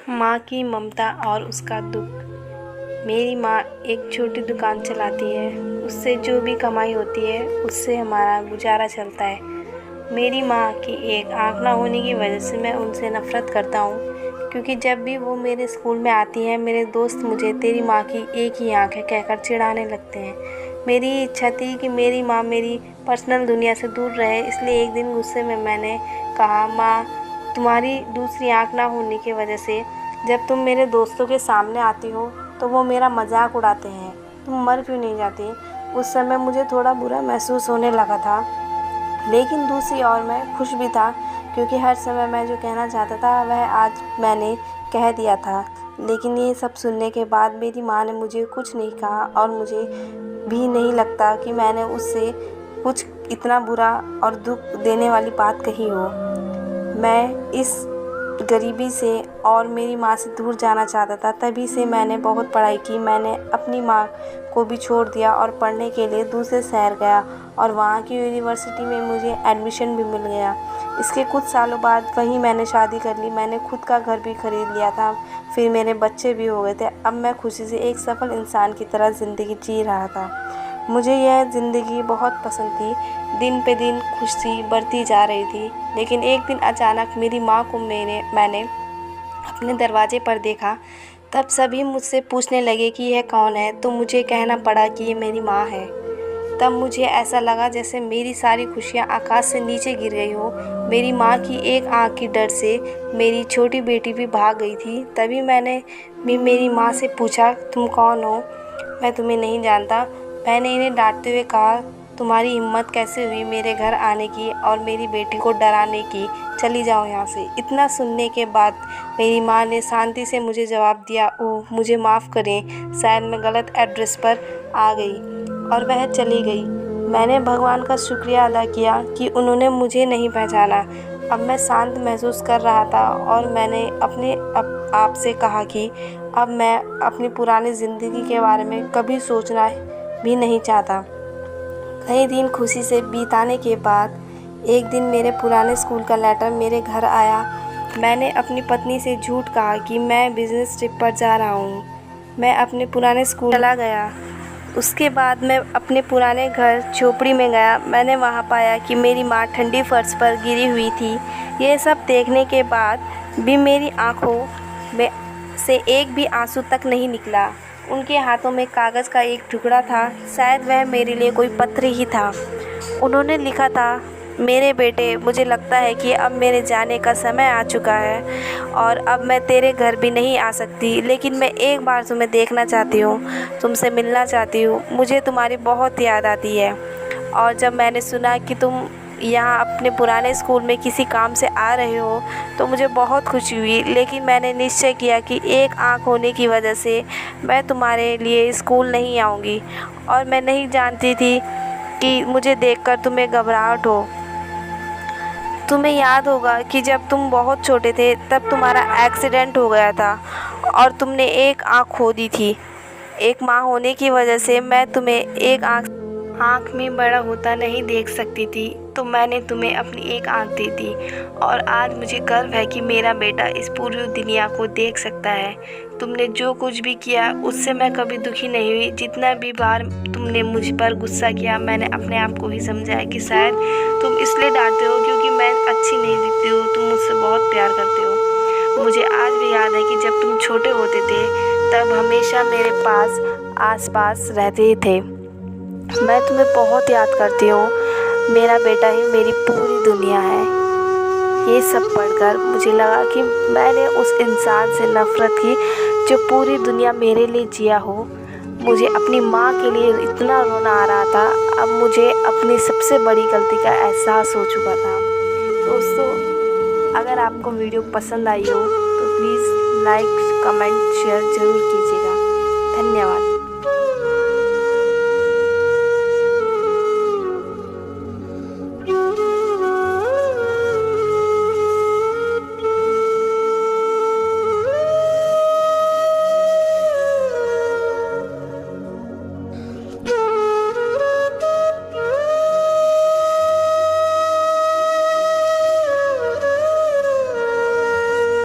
माँ की ममता और उसका दुख। मेरी माँ एक छोटी दुकान चलाती है। उससे जो भी कमाई होती है उससे हमारा गुजारा चलता है। मेरी माँ की एक आँख ना होने की वजह से मैं उनसे नफ़रत करता हूँ, क्योंकि जब भी वो मेरे स्कूल में आती हैं मेरे दोस्त मुझे तेरी माँ की एक ही आँख है कहकर चिढ़ाने लगते हैं। मेरी इच्छा थी कि मेरी माँ मेरी पर्सनल दुनिया से दूर रहे, इसलिए एक दिन गुस्से में मैंने कहा, माँ, तुम्हारी दूसरी आँख ना होने की वजह से जब तुम मेरे दोस्तों के सामने आती हो तो वो मेरा मजाक उड़ाते हैं, तुम मर क्यों नहीं जाती। उस समय मुझे थोड़ा बुरा महसूस होने लगा था, लेकिन दूसरी ओर मैं खुश भी था, क्योंकि हर समय मैं जो कहना चाहता था वह आज मैंने कह दिया था। लेकिन ये सब सुनने के बाद मेरी माँ ने मुझे कुछ नहीं कहा और मुझे भी नहीं लगता कि मैंने उससे कुछ इतना बुरा और दुख देने वाली बात कही हो। मैं इस गरीबी से और मेरी माँ से दूर जाना चाहता था, तभी से मैंने बहुत पढ़ाई की। मैंने अपनी माँ को भी छोड़ दिया और पढ़ने के लिए दूसरे शहर गया और वहाँ की यूनिवर्सिटी में मुझे एडमिशन भी मिल गया। इसके कुछ सालों बाद वहीं मैंने शादी कर ली। मैंने खुद का घर भी खरीद लिया था, फिर मेरे बच्चे भी हो गए थे। अब मैं खुशी से एक सफल इंसान की तरह ज़िंदगी जी रहा था। मुझे यह ज़िंदगी बहुत पसंद थी। दिन पे दिन खुशी बढ़ती जा रही थी, लेकिन एक दिन अचानक मेरी माँ को मैंने अपने दरवाजे पर देखा। तब सभी मुझसे पूछने लगे कि यह कौन है, तो मुझे कहना पड़ा कि ये मेरी माँ है। तब मुझे ऐसा लगा जैसे मेरी सारी खुशियाँ आकाश से नीचे गिर गई हो। मेरी माँ की एक आँख की डर से मेरी छोटी बेटी भी भाग गई थी। तभी मैंने भी मेरी माँ से पूछा, तुम कौन हो? मैं तुम्हें नहीं जानता। मैंने इन्हें डांटते हुए कहा, तुम्हारी हिम्मत कैसे हुई मेरे घर आने की और मेरी बेटी को डराने की? चली जाओ यहाँ से। इतना सुनने के बाद मेरी माँ ने शांति से मुझे जवाब दिया, ओह मुझे माफ़ करें, शायद मैं गलत एड्रेस पर आ गई, और वह चली गई। मैंने भगवान का शुक्रिया अदा किया कि उन्होंने मुझे नहीं पहचाना। अब मैं शांत महसूस कर रहा था और मैंने अपने आप से कहा कि अब मैं अपनी पुरानी ज़िंदगी के बारे में कभी सोचना भी नहीं चाहता। कई दिन खुशी से बीताने के बाद एक दिन मेरे पुराने स्कूल का लेटर मेरे घर आया। मैंने अपनी पत्नी से झूठ कहा कि मैं बिज़नेस ट्रिप पर जा रहा हूँ। मैं अपने पुराने स्कूल चला गया। उसके बाद मैं अपने पुराने घर झोपड़ी में गया। मैंने वहाँ पाया कि मेरी माँ ठंडी फर्श पर गिरी हुई थी। ये सब देखने के बाद भी मेरी आँखों में से एक भी आंसू तक नहीं निकला। उनके हाथों में कागज़ का एक टुकड़ा था, शायद वह मेरे लिए कोई पत्र ही था। उन्होंने लिखा था, मेरे बेटे, मुझे लगता है कि अब मेरे जाने का समय आ चुका है और अब मैं तेरे घर भी नहीं आ सकती, लेकिन मैं एक बार तुम्हें देखना चाहती हूँ, तुमसे मिलना चाहती हूँ। मुझे तुम्हारी बहुत याद आती है। और जब मैंने सुना कि तुम यहाँ अपने पुराने स्कूल में किसी काम से आ रहे हो तो मुझे बहुत खुशी हुई, लेकिन मैंने निश्चय किया कि एक आँख होने की वजह से मैं तुम्हारे लिए स्कूल नहीं आऊँगी। और मैं नहीं जानती थी कि मुझे देखकर तुम्हें घबराहट हो। तुम्हें याद होगा कि जब तुम बहुत छोटे थे तब तुम्हारा एक्सीडेंट हो गया था और तुमने एक आँख खो दी थी। एक माँ होने की वजह से मैं तुम्हें एक आँख में बड़ा होता नहीं देख सकती थी, तो मैंने तुम्हें अपनी एक आँख दे दी। और आज मुझे गर्व है कि मेरा बेटा इस पूरी दुनिया को देख सकता है। तुमने जो कुछ भी किया उससे मैं कभी दुखी नहीं हुई। जितना भी बार तुमने मुझ पर गुस्सा किया, मैंने अपने आप को ही समझाया कि शायद तुम इसलिए डांटते हो क्योंकि मैं अच्छी नहीं दिखती हूँ, तुम मुझसे बहुत प्यार करते हो। मुझे आज भी याद है कि जब तुम छोटे होते थे तब हमेशा मेरे आस-पास रहते थे। मैं तुम्हें बहुत याद करती हूँ। मेरा बेटा ही मेरी पूरी दुनिया है। ये सब पढ़कर मुझे लगा कि मैंने उस इंसान से नफ़रत की जो पूरी दुनिया मेरे लिए जिया हो। मुझे अपनी माँ के लिए इतना रोना आ रहा था। अब मुझे अपनी सबसे बड़ी गलती का एहसास हो चुका था। दोस्तों, अगर आपको वीडियो पसंद आई हो तो प्लीज़ लाइक, कमेंट, शेयर ज़रूर कीजिएगा। धन्यवाद।